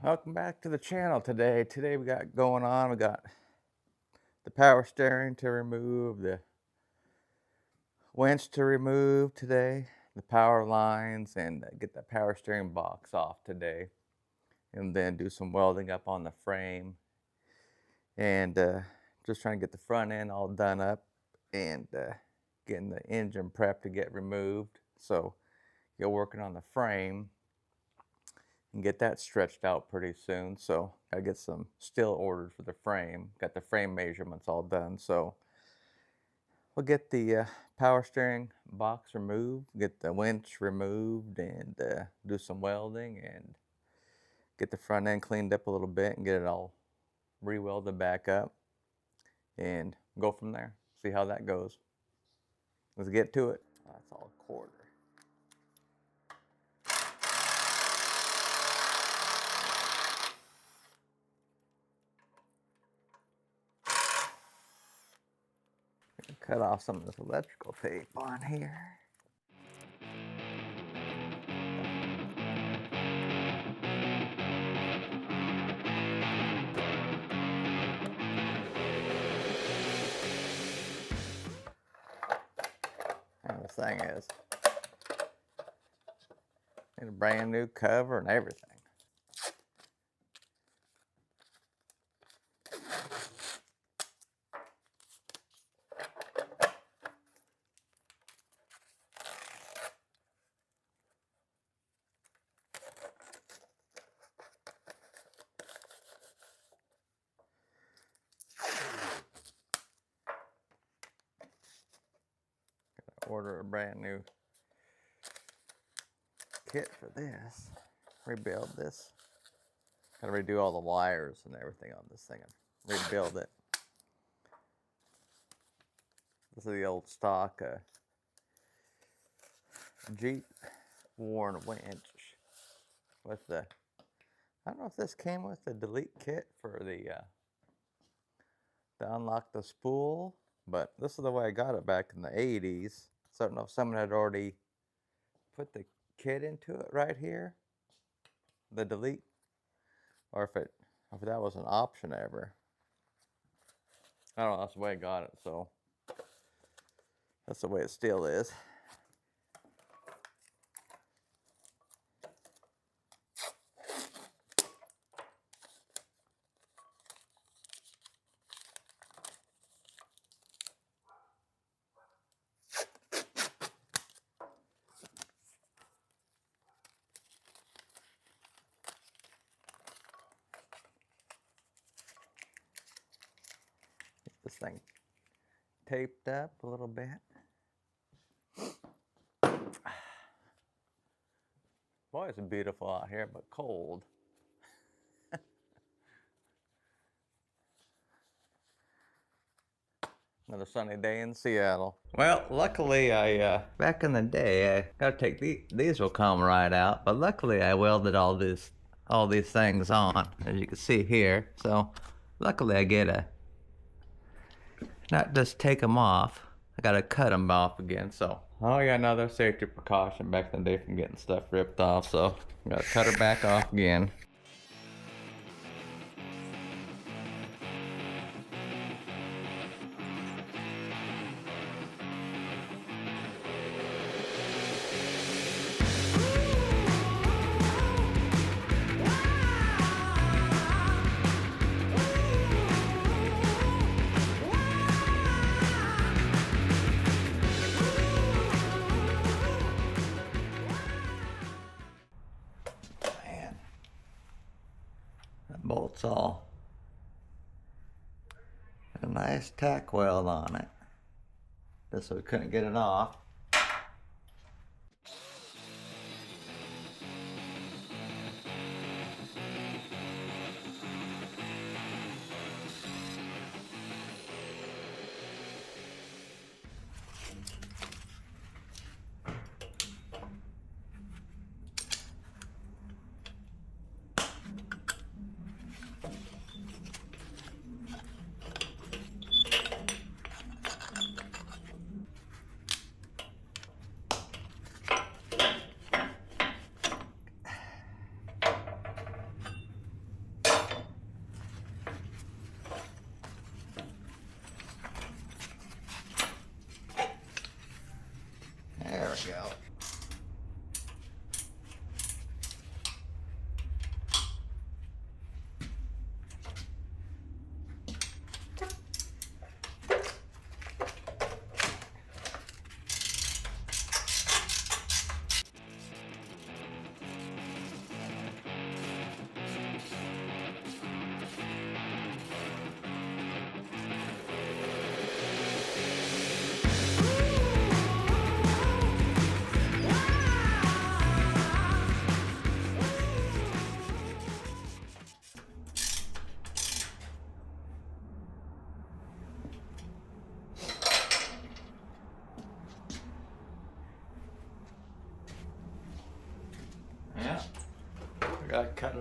Welcome back to the channel today. Today we got going on, we got the power steering to remove, the winch to remove today, the power lines, and get the power steering box off today. And then do some welding up on the frame. And just trying to get the front end all done up and getting the engine prepped to get removed. So you're working on the frame and get that stretched out pretty soon. So I get some steel ordered for the frame. Got the frame measurements all done. So we'll get the power steering box removed, get the winch removed, and do some welding and get the front end cleaned up a little bit and get it all re-welded back up and go from there. See how that goes. Let's get to it. That's all a quarter. Cut off some of this electrical tape on here. And the thing is, need a brand new cover and everything. Order a brand new kit for this. Rebuild this. Gotta redo all the wires and everything on this thing and rebuild it. This is the old stock Jeep worn winch with the, I don't know if this came with the delete kit for the to unlock the spool, but this is the way I got it back in the 80s. So I don't know if someone had already put the kit into it right here, the delete, or if that was an option ever. I don't know, that's the way I got it, so that's the way it still is. This thing taped up a little bit. Boy, it's beautiful out here, but cold. Another sunny day in Seattle. Well, luckily back in the day, I gotta take these will come right out, but luckily I welded all these things on, as you can see here. So luckily I get a, not just take them off, I gotta cut them off again. So I got another safety precaution back in the day from getting stuff ripped off, so I gotta cut her back off again. Bolts all a nice tack weld on it, just so we couldn't get it off.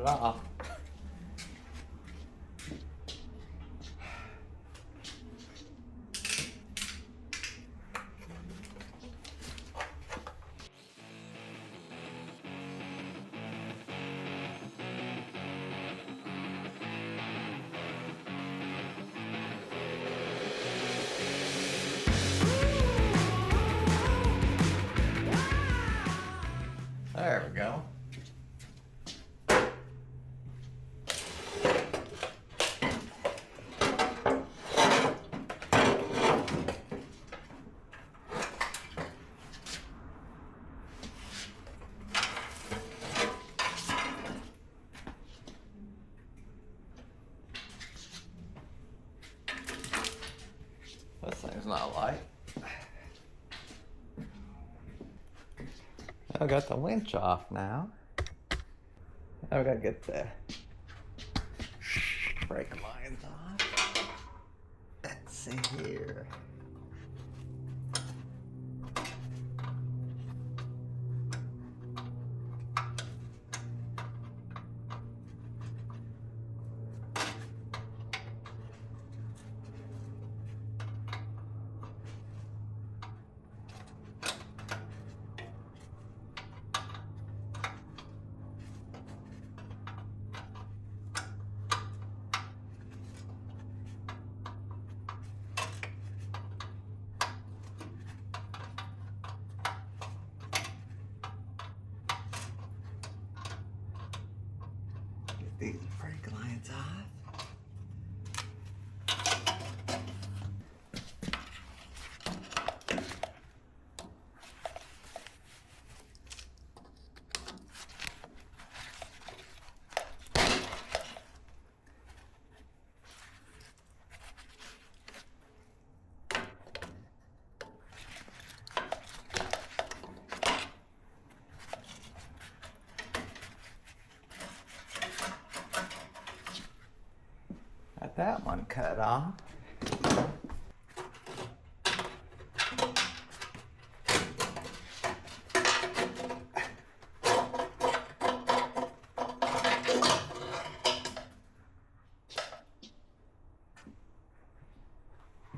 it off. There we go. This thing's not light. I got the winch off now. Now we gotta get the brake lines off. Let's see here. These brake lines off. Got that one cut off.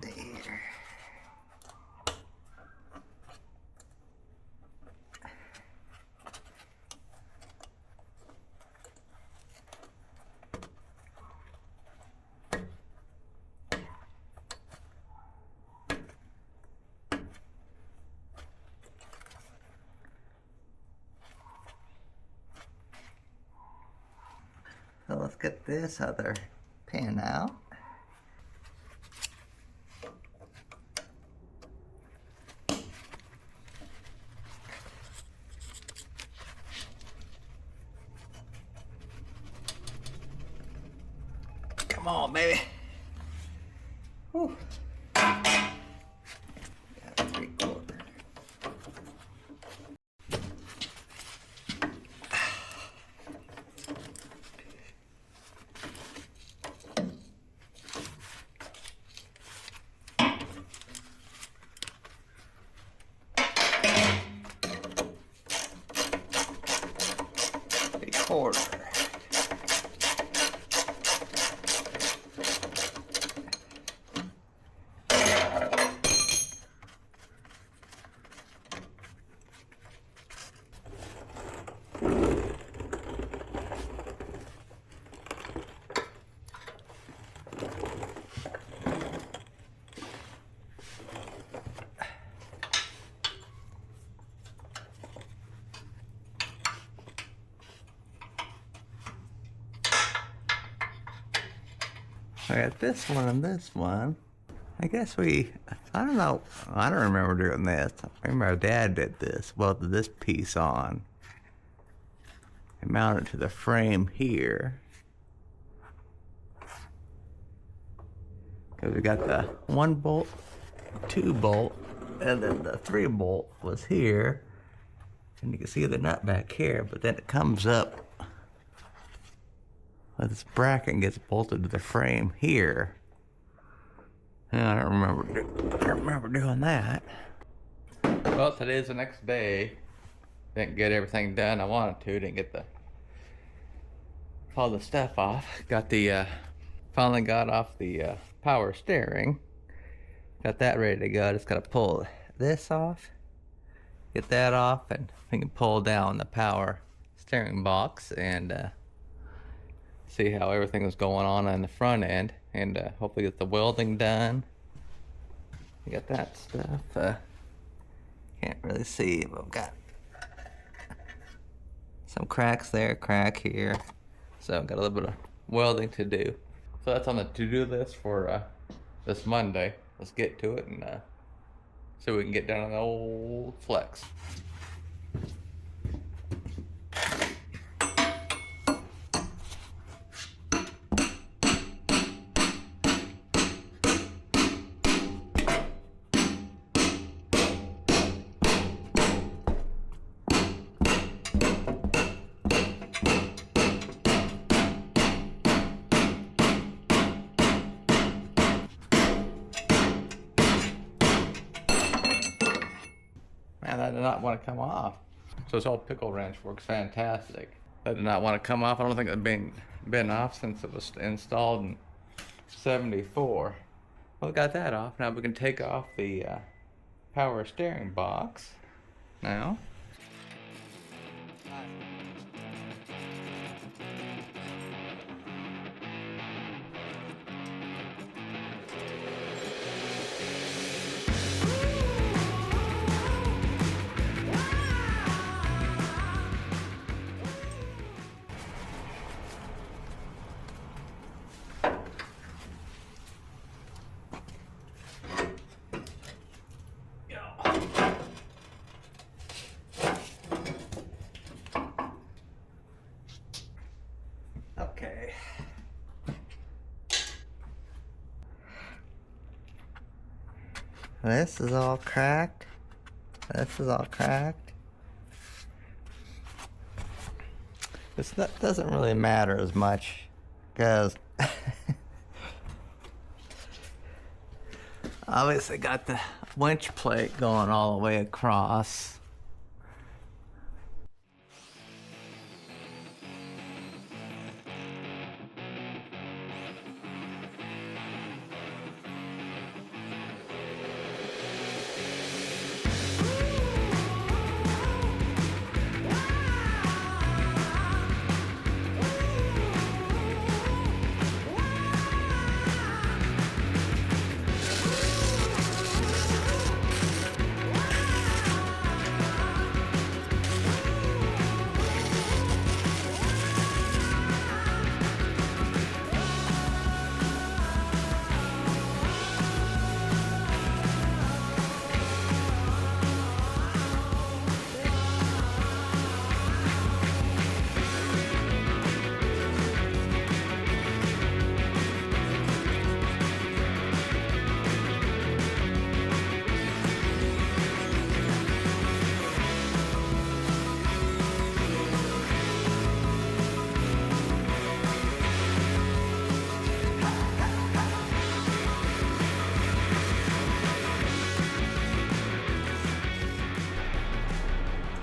There. So let's get this other pin out. Come on, baby. Whew. Got 3/4. Quarter. I got this one and this one. I guess I don't know, I don't remember doing this. I remember our dad did this, welded this piece on and mounted it to the frame here. Because we got the 1 bolt, 2 bolt, and then the 3 bolt was here. And you can see the nut back here, but then it comes up. This bracket gets bolted to the frame here. Yeah, I don't remember doing that. Well, today's the next day. Didn't get everything done I wanted to. Didn't get the all the stuff off. Got the, finally got off the power steering. Got that ready to go. Just gotta pull this off, get that off, and we can pull down the power steering box and see how everything is going on in the front end, and hopefully get the welding done. We got that stuff. Can't really see, but I've got some cracks there, crack here. So got a little bit of welding to do. So that's on the to-do list for this Monday. Let's get to it and see what we can get done on the old flex. Man, that did not want to come off. So this old pickle wrench works fantastic. That did not want to come off. I don't think it's been off since it was installed in '74. Well, we got that off. Now we can take off the power steering box now. Okay. This is all cracked. This is all cracked. This doesn't really matter as much because obviously got the winch plate going all the way across.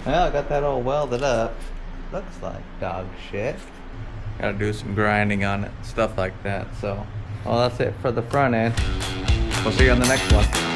Well, I got that all welded up. Looks like dog shit. Gotta do some grinding on it, stuff like that. So, well, that's it for the front end. We'll see you on the next one.